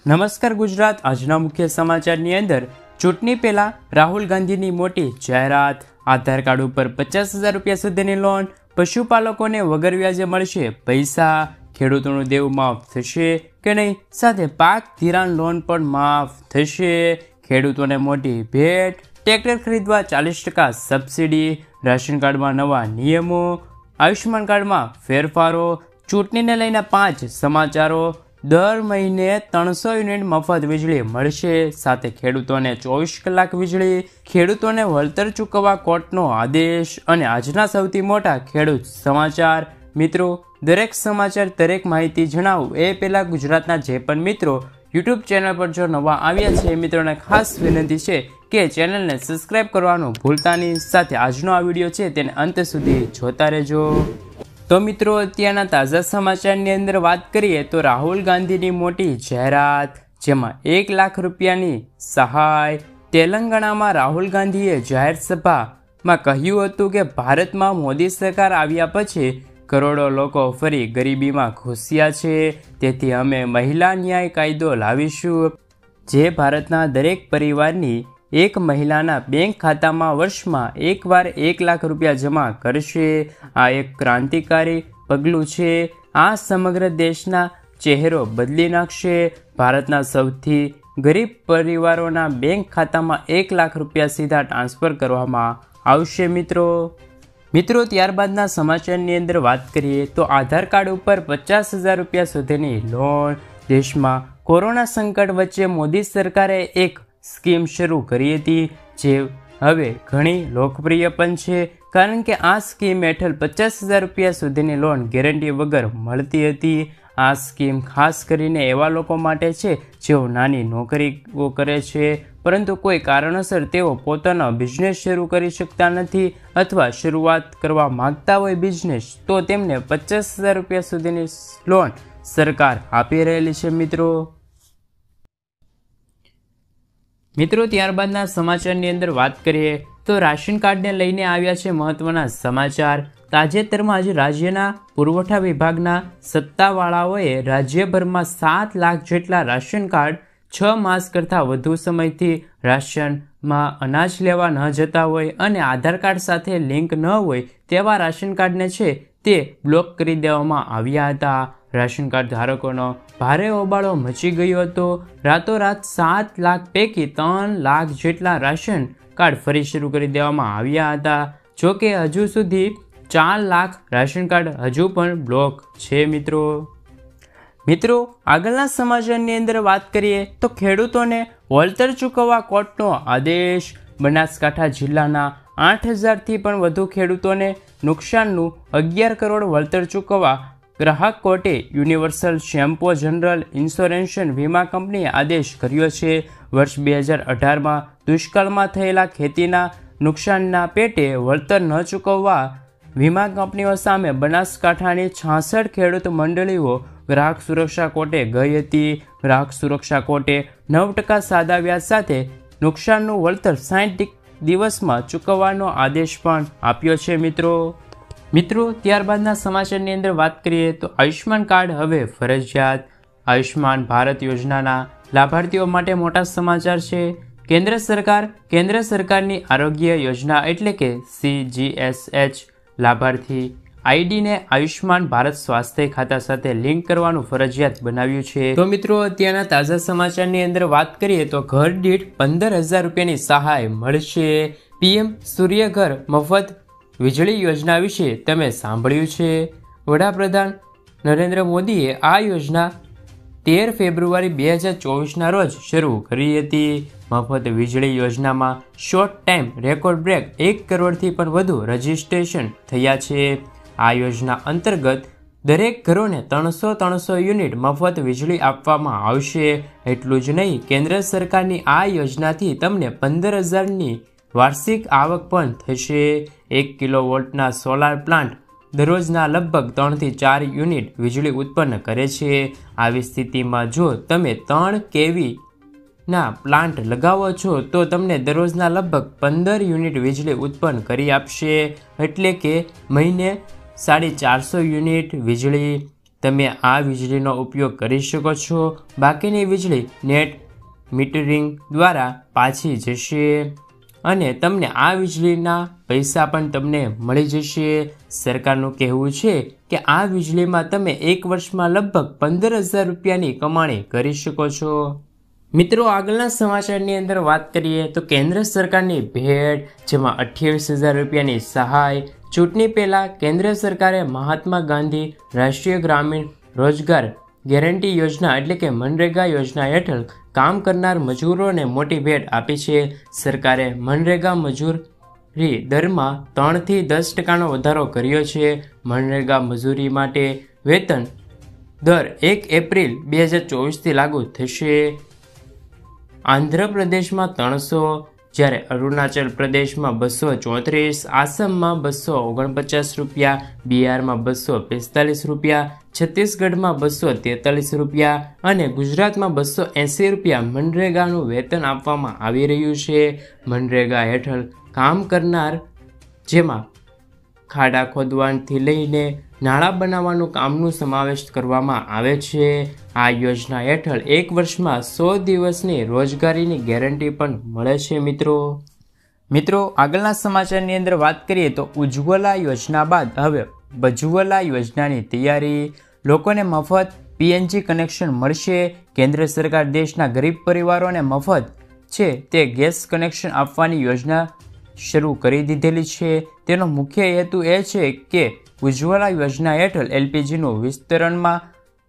નમસ્કાર ગુજરાત। આજના મુખ્ય સમાચારની અંદર ચૂંટણી પહેલા રાહુલ ગાંધીની મોટી જાહેરાત। આધાર કાર્ડ ઉપર 50,000 રૂપિયા સુધીની લોન, પશુપાલકોને વગર વ્યાજે મળશે પૈસા, ખેડૂતોનું દેવું માફ થશે કે નહીં, સાથે પાક ધિરાણ લોન પણ માફ થશે, ખેડૂતોને મોટી ભેટ, ટ્રેક્ટર ખરીદવા 40% સબસિડી, રાશન કાર્ડમાં નવા નિયમો, આયુષ્યમાન કાર્ડમાં ફેરફારો, ચૂંટણીને લઈને 5 સમાચારો, દર મહિને 300 યુનિટ મફત વીજળી મળશે, સાથે ખેડૂતોને 24 કલાક વીજળી, ખેડૂતોને વળતર ચૂકવવા કોર્ટનો આદેશ અને આજના સૌથી મોટા ખેડૂત સમાચાર। મિત્રો, દરેક સમાચાર દરેક માહિતી જણાવું એ પહેલાં ગુજરાતના જે પણ મિત્રો યુટ્યુબ ચેનલ પર જો નવા આવ્યા છે મિત્રોને ખાસ વિનંતી છે કે ચેનલને સબસ્ક્રાઈબ કરવાનું ભૂલતા નહીં, સાથે આજનો આ વિડીયો છે તેને અંત સુધી જોતા રહેજો। તો મિત્રો, અત્યારના તાજા સમાચારની અંદર વાત કરીએ તો રાહુલ ગાંધીની મોટી જાહેરાત, જેમાં 1 લાખ રૂપિયાની સહાય। તેલંગાણામાં રાહુલ ગાંધીએ જાહેર સભામાં કહ્યું હતું કે ભારતમાં મોદી સરકાર આવ્યા પછી કરોડો લોકો ફરી ગરીબીમાં ઘૂસ્યા છે, તેથી અમે મહિલા ન્યાય કાયદો લાવીશું, જે ભારતના દરેક પરિવારની એક મહિલાના બેંક ખાતામાં વર્ષમાં એકવાર 1 લાખ રૂપિયા જમા કરશે। આ એક ક્રાંતિકારી પગલું છે। આ સમગ્ર દેશના ચહેરો બદલી નાખશે। ભારતના સૌથી ગરીબ પરિવારોના બેંક ખાતામાં 1 લાખ રૂપિયા સીધા ટ્રાન્સફર કરવામાં આવશે। મિત્રો, ત્યારબાદના સમાચારની અંદર વાત કરીએ તો આધાર કાર્ડ ઉપર 50,000 રૂપિયા સુધીની લોન। દેશમાં કોરોના સંકટ વચ્ચે મોદી સરકારે એક સ્કીમ શરૂ કરી હતી, જે હવે ઘણી લોકપ્રિય પણ છે, કારણ કે આ સ્કીમ હેઠળ 50,000 રૂપિયા સુધીની લોન ગેરંટી વગર મળતી હતી। આ સ્કીમ ખાસ કરીને એવા લોકો માટે છે જેઓ નાની નોકરીઓ કરે છે, પરંતુ કોઈ કારણસર તેઓ પોતાનો બિઝનેસ શરૂ કરી શકતા નથી અથવા શરૂઆત કરવા માંગતા હોય બિઝનેસ, તો તેમને 50,000 રૂપિયા સુધીની લોન સરકાર આપી રહેલી છે। મિત્રો, ત્યારબાદના સમાચારની અંદર વાત કરીએ તો રાશન કાર્ડને લઈને આવ્યા છે મહત્વના સમાચાર। તાજેતરમાં જ રાજ્યના પુરવઠા વિભાગના સત્તાવાળાઓએ રાજ્યભરમાં 7 લાખ જેટલા રાશન કાર્ડ 6 માસ કરતાં વધુ સમયથી રાશનમાં અનાજ લેવા ન જતા હોય અને આધાર કાર્ડ સાથે લિંક ન હોય તેવા રાશન કાર્ડને છે તે બ્લોક કરી દેવામાં આવ્યા હતા। રાશન કાર્ડ ધારકોનો ભારે હોબાળો મચી ગયો હતો। રાતોરાત 7 લાખ પૈકી 3 લાખ જેટલા રાશન કાર્ડ ફરી શરૂ કરી દેવામાં આવ્યા હતા। જો કે હજુ સુધી 4 લાખ રાશન કાર્ડ હજુ પણ બ્લોક છે। મિત્રો, આગળના સમાચારની અંદર વાત કરીએ તો ખેડૂતોને વળતર ચૂકવવા કોર્ટનો આદેશ। બનાસકાંઠા જિલ્લાના 8,000થી પણ વધુ ખેડૂતોને નુકસાનનું 11 કરોડ વળતર ચૂકવવા ગ્રાહક કોર્ટે યુનિવર્સલ શેમ્પો જનરલ ઇન્સ્યોરન્સ વીમા કંપનીએ આદેશ કર્યો છે। વર્ષ 2018માં દુષ્કાળમાં થયેલા ખેતીના નુકસાનના પેટે વળતર ન ચૂકવવા વીમા કંપનીઓ સામે બનાસકાંઠાની 66 ખેડૂત મંડળીઓ ગ્રાહક સુરક્ષા કોર્ટે ગઈ હતી। ગ્રાહક સુરક્ષા કોર્ટે 9% સાદા વ્યાજ સાથે નુકસાનનું વળતર 60 દિવસમાં ચૂકવવાનો આદેશ પણ આપ્યો છે। મિત્રો, ત્યારબાદના સમાચારની અંદર વાત કરીએ તો આયુષ્યમાન કાર્ડ હવે ફરજિયાત। આયુષ્યમાન ભારત યોજનાના લાભાર્થીઓ માટે મોટા સમાચાર છે। કેન્દ્ર સરકારની આરોગ્ય યોજના એટલે કે CGSH લાભાર્થી આઈડીને આયુષ્યમાન ભારત સ્વાસ્થ્ય ખાતા સાથે લિંક કરવાનું ફરજિયાત બનાવ્યું છે। તો મિત્રો, અત્યારના તાજા સમાચારની અંદર વાત કરીએ તો ઘર દીઠ 15,000 રૂપિયાની સહાય મળશે। PM સૂર્યઘર મફત વીજળી યોજના વિશે તમે સાંભળ્યું છે। વડાપ્રધાન નરેન્દ્ર મોદીએ આ યોજના 13 ફેબ્રુઆરી 2024ના રોજ શરૂ કરી હતી। મફત વીજળી યોજનામાં શોર્ટ ટાઈમ રેકોર્ડ બ્રેક 1 કરોડથી પણ વધુ રજીસ્ટ્રેશન થયા છે। આ યોજના અંતર્ગત દરેક ઘરોને 300 યુનિટ મફત વીજળી આપવામાં આવશે। એટલું જ નહીં, કેન્દ્ર સરકારની આ યોજનાથી તમને 15,000ની વાર્ષિક આવક પણ થશે। 1 કિલોવોલ્ટના સોલાર પ્લાન્ટ દરરોજના લગભગ 3 થી 4 યુનિટ વીજળી ઉત્પન્ન કરે છે। આવી સ્થિતિમાં જો તમે 3 kVના પ્લાન્ટ લગાવો છો તો તમને દરરોજના લગભગ 15 યુનિટ વીજળી ઉત્પન્ન કરી આપશે, એટલે કે મહિને 450 યુનિટ વીજળી। તમે આ વીજળીનો ઉપયોગ કરી શકો છો. બાકીની વીજળી નેટ મીટરિંગ દ્વારા પાછી જશે અને તમને આ વીજળીના પૈસા પણ તમને મળી જશે. સરકારનું કહેવું છે કે આ વીજળીમાં તમે એક વર્ષમાં લગભગ 15,000 રૂપિયાની કમાણી કરી શકો છો. મિત્રો, આગળના સમાચારની અંદર વાત કરીએ તો કેન્દ્ર સરકારની ભેટ, જેમાં 28,000 રૂપિયાની સહાય. ચૂંટણી પહેલા કેન્દ્ર સરકારે મહાત્મા ગાંધી રાષ્ટ્રીય ગ્રામીણ રોજગાર ગેરંટી યોજના એટલે કે મનરેગા યોજના હેઠળ કામ કરનાર મજૂરોને મોટી ભેટ આપી છે. સરકારે મનરેગા મજૂરી દરમાં 3 થી 10% વધારો કર્યો છે. મનરેગા મજૂરી માટે વેતન દર 1 એપ્રિલ 2024થી લાગુ થશે. આંધ્રપ્રદેશમાં 300, જ્યારે અરુણાચલ પ્રદેશમાં 234, આસામમાં 249 રૂપિયા, બિહારમાં 245 રૂપિયા, છત્તીસગઢમાં 243 રૂપિયા અને ગુજરાતમાં 280 રૂપિયા મનરેગાનું વેતન આપવામાં આવી રહ્યું છે. મનરેગા હેઠળ કામ કરનાર, જેમાં ખાડા ખોદવાથી લઈને નાળા બનાવવાનું કામનું સમાવેશ કરવામાં આવે છે. આ યોજના હેઠળ એક વર્ષમાં 100 દિવસની રોજગારીની ગેરંટી પણ મળે છે. મિત્રો, આગળના સમાચારની અંદર વાત કરીએ તો ઉજ્જવલા યોજના બાદ હવે બજુવલા યોજનાની તૈયારી. લોકોને મફત PNG કનેક્શન મળશે. કેન્દ્ર સરકાર દેશના ગરીબ પરિવારોને મફત છે તે ગેસ કનેક્શન આપવાની યોજના શરૂ કરી દીધેલી છે. તેનો મુખ્ય હેતુ એ છે કે ઉજ્જવલા યોજના હેઠળ LPGનું વિસ્તરણમાં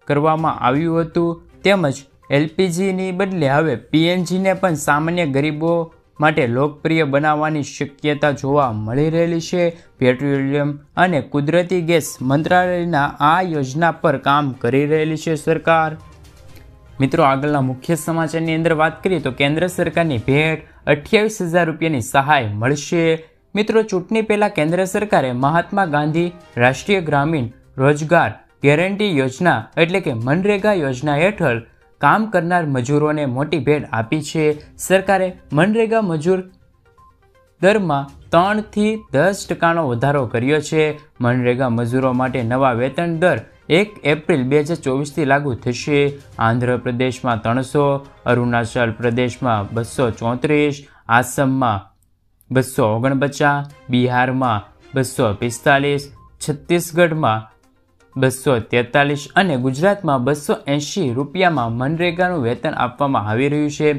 કરવામાં આવ્યું હતું, તેમજ LPGની બદલે હવે PNGને પણ સામાન્ય ગરીબો માટે લોકપ્રિય બનાવવાની શક્યતા જોવા મળી રહેલી છે. પેટ્રોલિયમ અને કુદરતી ગેસ મંત્રાલયના આ યોજના પર કામ કરી રહેલી છે સરકાર. મિત્રો, આગળના મુખ્ય સમાચારની અંદર વાત કરીએ તો કેન્દ્ર સરકારની ભેટ 28,000 રૂપિયાની સહાય મળશે. મિત્રો, ચૂંટણી પહેલા કેન્દ્ર સરકારે મહાત્મા ગાંધી રાષ્ટ્રીય ગ્રામીણ રોજગાર ગેરંટી યોજના એટલે કે મનરેગા યોજના હેઠળ કામ કરનાર મજૂરોને મોટી ભેટ આપી છે. સરકારે મનરેગા મજૂર દરમાં 3 થી 10% વધારો કર્યો છે. મનરેગા મજૂરો માટે નવા વેતન દર 1 એપ્રિલ 2024થી લાગુ થશે. આંધ્રપ્રદેશમાં 300, અરુણાચલ પ્રદેશમાં 234, આસામમાં 249, બિહારમાં 245, છત્તીસગઢમાં 243 અને ગુજરાતમાં 280 રૂપિયામાં મનરેગાનું વેતન આપવામાં આવી રહ્યું છે.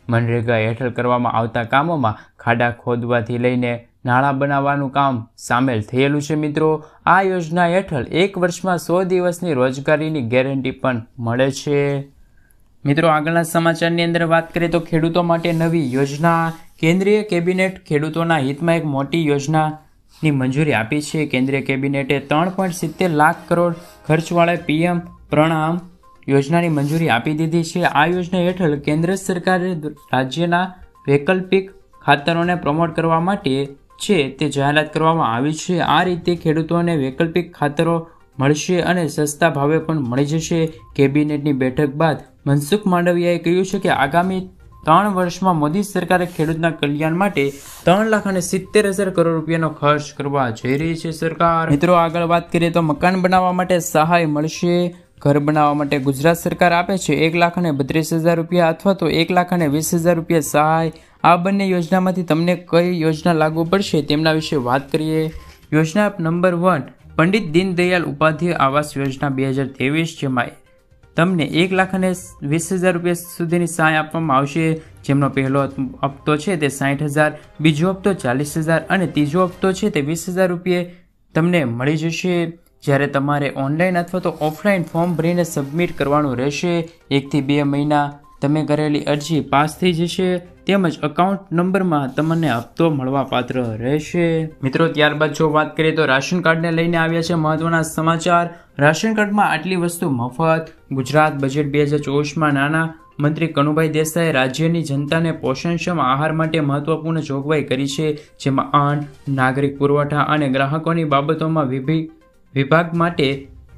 મનરેગા હેઠળ કરવામાં આવતા કામોમાં ખાડા ખોદવાથી લઈને નાળા બનાવવાનું કામ સામેલ થયેલું છે. મિત્રો, આ યોજના હેઠળ એક વર્ષમાં 100 દિવસની રોજગારીની ગેરંટી પણ મળે છે. મિત્રો, આગળના સમાચારની અંદર વાત કરીએ તો ખેડૂતો માટે નવી યોજના. કેન્દ્રીય કેબિનેટ ખેડૂતોના હિતમાં એક મોટી યોજનાની મંજૂરી આપી છે. કેન્દ્રીય કેબિનેટે 3.70 લાખ કરોડ ખર્ચવાળા PM પ્રણામ યોજનાની મંજૂરી આપી દીધી છે. આ યોજના હેઠળ કેન્દ્ર સરકારે રાજ્યના વૈકલ્પિક ખાતરોને પ્રમોટ કરવા માટે છે તે જાહેરાત કરવામાં આવી છે. આ રીતે ખેડૂતોને વૈકલ્પિક ખાતરો મળશે અને સસ્તા ભાવે પણ મળી જશે. કેબિનેટની બેઠક બાદ મનસુખ માંડવિયાએ કહ્યું છે કે આગામી 3 વર્ષમાં મોદી સરકારે ખેડૂતના કલ્યાણ માટે 3,70,000 કરોડ રૂપિયાનો ખર્ચ કરવા જઈ રહી છે સરકાર. મિત્રો, આગળ વાત કરીએ તો મકાન બનાવવા માટે સહાય મળશે. ઘર બનાવવા માટે ગુજરાત સરકાર આપે છે 1,32,000 રૂપિયા અથવા તો 1,20,000 રૂપિયા સહાય. આ બંને યોજનામાંથી તમને કઈ યોજના લાગુ પડશે તેમના વિશે વાત કરીએ. યોજના નંબર 1 પંડિત દીનદયાળ ઉપાધ્યાય આવાસ યોજના 2023, જેમાં તમને 1,20,000 રૂપિયા સુધીની સહાય આપવામાં આવશે. જેમનો પહેલો હપ્તો છે તે 60,000, બીજો હપ્તો 40,000 અને ત્રીજો હપ્તો છે તે 20,000 રૂપિયા તમને મળી જશે. જ્યારે તમારે ઓનલાઈન અથવા તો ઓફલાઈન ફોર્મ ભરીને સબમિટ કરવાનું રહેશે. 1 થી 2 મહિના તમે કરેલી અરજી પાસ થઈ જશે, તેમજ એકાઉન્ટ નંબરમાં તમને હપ્તો મળવા પાત્ર રહેશે. મિત્રો, ત્યારબાદ જો વાત કરીએ તો રાશન કાર્ડને લઈને આવ્યા છે મહત્વના સમાચાર. રાશન કાર્ડમાં આટલી વસ્તુ મફત. ગુજરાત બજેટ 2024માં નાના મંત્રી કનુભાઈ દેસાઈએ રાજ્યની જનતાને પોષણક્ષમ આહાર માટે મહત્વપૂર્ણ જોગવાઈ કરી છે. જેમાં અન્ન, નાગરિક પુરવઠા અને ગ્રાહકોની બાબતોમાં વિભાગ માટે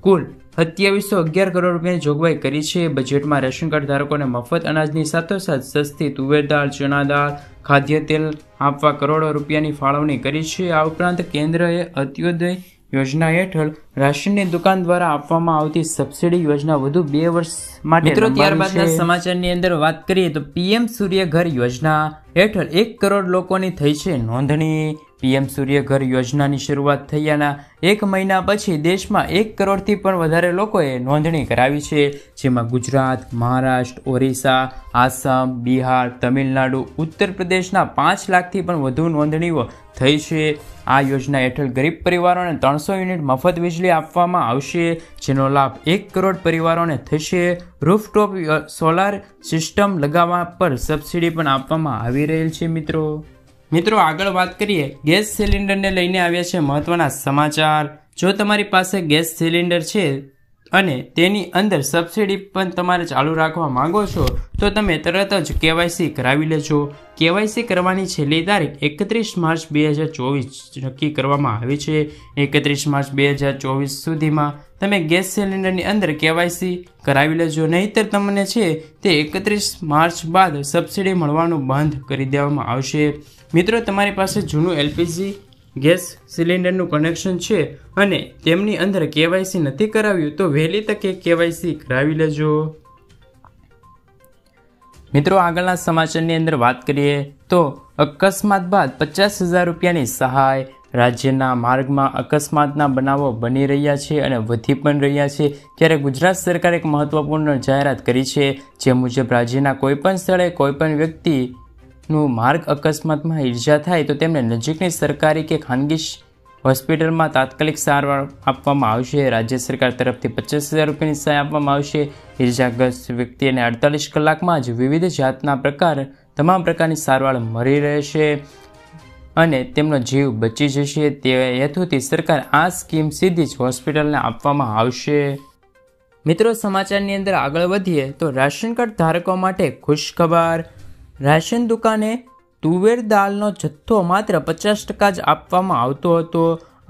કુલ 2711 કરોડ રૂપિયાની જોગવાઈ કરી છે. બજેટમાં રેશન કાર્ડ ધારકોને મફત અનાજની સાથોસાથ સસ્તી તુવેર દાળ, ચણા દાળ, ખાદ્ય તેલ આપવા કરોડો રૂપિયાની ફાળવણી કરી છે. આ ઉપરાંત કેન્દ્રએ અંત્યોદય યોજના હેઠળ રાશનની દુકાન દ્વારા આપવામાં આવતી સબસિડી યોજના વધુ 2 વર્ષ માટે. મિત્રો, ત્યારબાદના સમાચારની અંદર વાત કરીએ તો પીએમ સૂર્યઘર યોજના હેઠળ 1 કરોડ લોકોની થઈ છે નોંધણી. પીએમ સૂર્યઘર યોજનાની શરૂઆત થયાના 1 મહિના પછી દેશમાં 1 કરોડથી પણ વધારે લોકોએ નોંધણી કરાવી છે, જેમાં ગુજરાત, મહારાષ્ટ્ર, ઓરિસ્સા, આસામ, બિહાર, તમિલનાડુ, ઉત્તર પ્રદેશના 5 લાખથી પણ વધુ નોંધણીઓ થઈ છે. આ યોજના હેઠળ ગરીબ પરિવારોને 300 યુનિટ મફત વીજળી આપવામાં આવશે, જેનો લાભ 1 કરોડ પરિવારોને થશે. રૂફટોપ સોલાર સિસ્ટમ લગાવવા પર સબસિડી પણ આપવામાં આવી રહેલ છે. મિત્રો, આગળ વાત કરીએ ગેસ સિલિન્ડરને લઈને આવ્યા છે મહત્વના સમાચાર. જો તમારી પાસે ગેસ સિલિન્ડર છે અને તેની અંદર સબસિડી પણ તમારે ચાલુ રાખવા માંગો છો તો તમે તરત જ કેવાયસી કરાવી લેજો. કેવાયસી કરવાની છેલ્લી તારીખ 31 માર્ચ 2024 નક્કી કરવામાં આવી છે. 31 માર્ચ 2024 સુધીમાં તમે ગેસ સિલિન્ડરની અંદર કેવાયસી કરાવી લેજો, નહીંતર તમને છે તે 31 માર્ચ બાદ સબસિડી મળવાનું બંધ કરી દેવામાં આવશે. મિત્રો, તમારી પાસે જૂનું એલપીજી ગેસ સિલિન્ડરનું કનેક્શન છે અને તેમની અંદર કેવાયસી નથી કરાવ્યું તો વહેલી તકે કેવાયસી કરાવી લેજો. મિત્રો, આગળના સમાચારની અંદર વાત કરીએ તો અકસ્માત બાદ 50,000 રૂપિયાની સહાય. રાજ્યના માર્ગમાં અકસ્માતના બનાવો બની રહ્યા છે અને વધી પણ રહ્યા છે, ત્યારે ગુજરાત સરકારે એક મહત્વપૂર્ણ જાહેરાત કરી છે, જે મુજબ રાજ્યના કોઈપણ સ્થળે કોઈપણ વ્યક્તિનું માર્ગ અકસ્માતમાં ઈજા થાય તો તેમને નજીકની સરકારી કે ખાનગી હોસ્પિટલમાં તાત્કાલિક સારવાર આપવામાં આવશે. રાજ્ય સરકાર તરફથી 50,000 રૂપિયાની સહાય આપવામાં આવશે. ઈજાગ્રસ્ત વ્યક્તિને 48 કલાકમાં જ વિવિધ જાતના તમામ પ્રકારની સારવાર મળી રહેશે અને તેમનો જીવ બચી જશે. તે હેતુથી સરકાર આ સ્કીમ સીધી જ હોસ્પિટલને આપવામાં આવશે. મિત્રો, સમાચારની અંદર આગળ વધીએ તો રાશન કાર્ડ ધારકો માટે ખુશખબર. રાશન દુકાને તુવેર દાળનો જથ્થો માત્ર 50% જ આપવામાં આવતો હતો.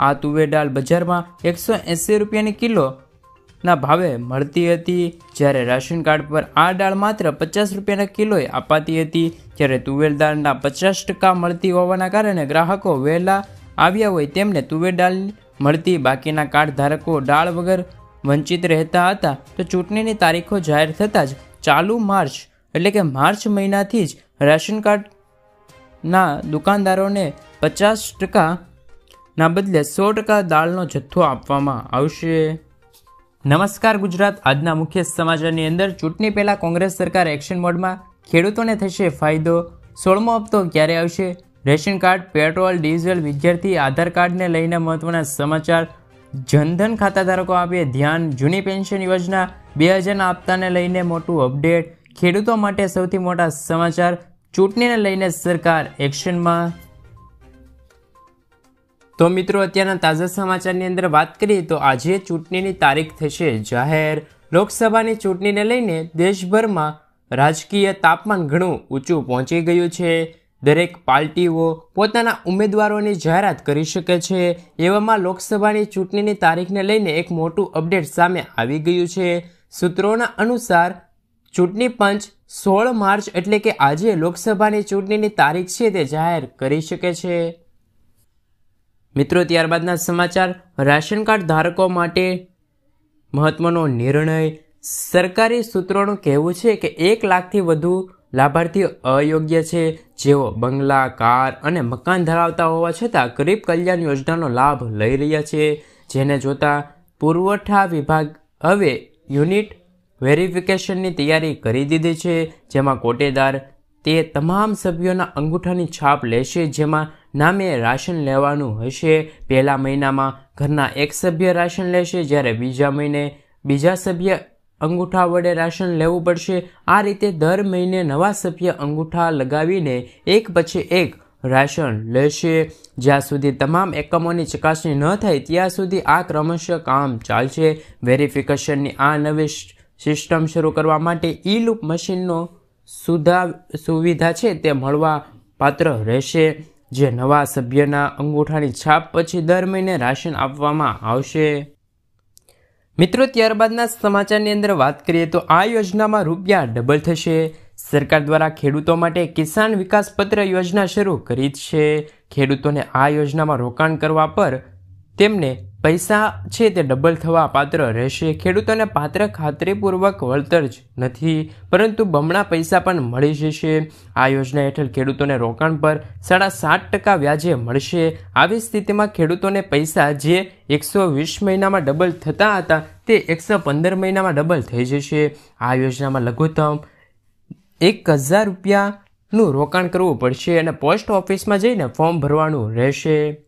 આ તુવેર દાળ બજારમાં 180 રૂપિયાની કિલોના ભાવે મળતી હતી, જ્યારે રાશન કાર્ડ પર આ દાળ માત્ર 50 રૂપિયાના કિલોએ અપાતી હતી. જ્યારે તુવેર દાળના 50% મળતી હોવાના કારણે ગ્રાહકો વહેલા આવ્યા હોય તેમને તુવેર દાળ મળતી. બાકીના કાર્ડ ધારકો દાળ વગર વંચિત રહેતા હતા. તો ચૂંટણીની તારીખો જાહેર થતાં જ ચાલુ માર્ચ એટલે કે માર્ચ મહિનાથી જ રાશન કાર્ડના દુકાનદારોને 50%ના બદલે 100% દાળનો જથ્થો આપવામાં આવશે. નમસ્કાર ગુજરાત. આજના મુખ્ય સમાચારની અંદર ચૂંટણી પહેલા કોંગ્રેસ સરકાર એક્શન મોડમાં. ખેડૂતોને થશે ફાયદો. 16મો હપ્તો ક્યારે આવશે? રેશન કાર્ડ, પેટ્રોલ, ડીઝલ, વિદ્યાર્થી આધાર કાર્ડને લઈને મહત્વના સમાચાર. જનધન ખાતાધારકો આપે ધ્યાન. જૂની પેન્શન યોજના 2000ના હપ્તાને લઈને મોટું અપડેટ. ખેડૂતો માટે સૌથી મોટા સમાચાર. ચૂંટણીને લઈને સરકાર એક્શનમાં. તો મિત્રો, અત્યારના તાજા સમાચારની અંદર વાત કરીએ તો આજે ચૂંટણીની તારીખ થશે જાહેર. લોકસભાની ચૂંટણીને લઈને દેશભરમાં રાજકીય તાપમાન ઘણું ઊંચું પહોંચી ગયું છે. દરેક પાર્ટીઓ પોતાના ઉમેદવારોની જાહેરાત કરી શકે છે. એવામાં લોકસભાની ચૂંટણીની તારીખને લઈને એક મોટું અપડેટ સામે આવી ગયું છે. સૂત્રોના અનુસાર ચૂંટણી પંચ 16 માર્ચ એટલે કે આજે લોકસભાની ચૂંટણીની તારીખ છે તે જાહેર કરી શકે છે. મિત્રો, ત્યારબાદના સમાચાર. રાશન કાર્ડ ધારકો માટે મહત્વનો નિર્ણય. સરકારી સૂત્રોનું કહેવું છે કે 1 લાખથી વધુ લાભાર્થીઓ અયોગ્ય છે, જેઓ બંગલા, કાર અને મકાન ધરાવતા હોવા છતાં ગરીબ કલ્યાણ યોજનાનો લાભ લઈ રહ્યા છે. જેને જોતા પુરવઠા વિભાગ હવે યુનિટ વેરિફિકેશનની તૈયારી કરી દીધી છે, જેમાં કોટેદાર તે તમામ સભ્યોના અંગૂઠાની છાપ લેશે, જેમાં નામે રાશન લેવાનું હશે. પહેલા મહિનામાં ઘરના એક સભ્ય રાશન લેશે, જ્યારે બીજા મહિને બીજા સભ્ય અંગૂઠા વડે રાશન લેવું પડશે. આ રીતે દર મહિને નવા સભ્ય અંગૂઠા લગાવીને એક પછી એક રાશન લેશે. જ્યાં સુધી તમામ એકમોની ચકાસણી ન થાય ત્યાં સુધી આ ક્રમશઃ કામ ચાલશે. વેરિફિકેશનની આ નવી સિસ્ટમ શરૂ કરવા માટે ઈ લૂપ મશીનનો સુવિધા છે તે મળવા પાત્ર રહેશે, જે નવા સભ્યના અંગૂઠાની છાપ પછી દર મહિને રાશન આપવામાં આવશે. મિત્રો, ત્યારબાદના સમાચારની અંદર વાત કરીએ તો આ યોજનામાં રૂપિયા ડબલ થશે. સરકાર દ્વારા ખેડૂતો માટે કિસાન વિકાસ પત્ર યોજના શરૂ કરી છે. ખેડૂતોને આ યોજનામાં રોકાણ કરવા પર તેમને પૈસા છે તે ડબલ થવા પાત્ર રહેશે. ખેડૂતોને પાત્ર ખાતરીપૂર્વક વળતર જ નથી પરંતુ બમણા પૈસા પણ મળી જશે. આ યોજના હેઠળ ખેડૂતોને રોકાણ પર 7.5% વ્યાજે મળશે. આવી સ્થિતિમાં ખેડૂતોને પૈસા જે 120 મહિનામાં ડબલ થતા હતા તે 115 મહિનામાં ડબલ થઈ જશે. આ યોજનામાં લઘુત્તમ 1000 રૂપિયાનું રોકાણ કરવું પડશે અને પોસ્ટ ઓફિસમાં જઈને ફોર્મ ભરવાનું રહેશે.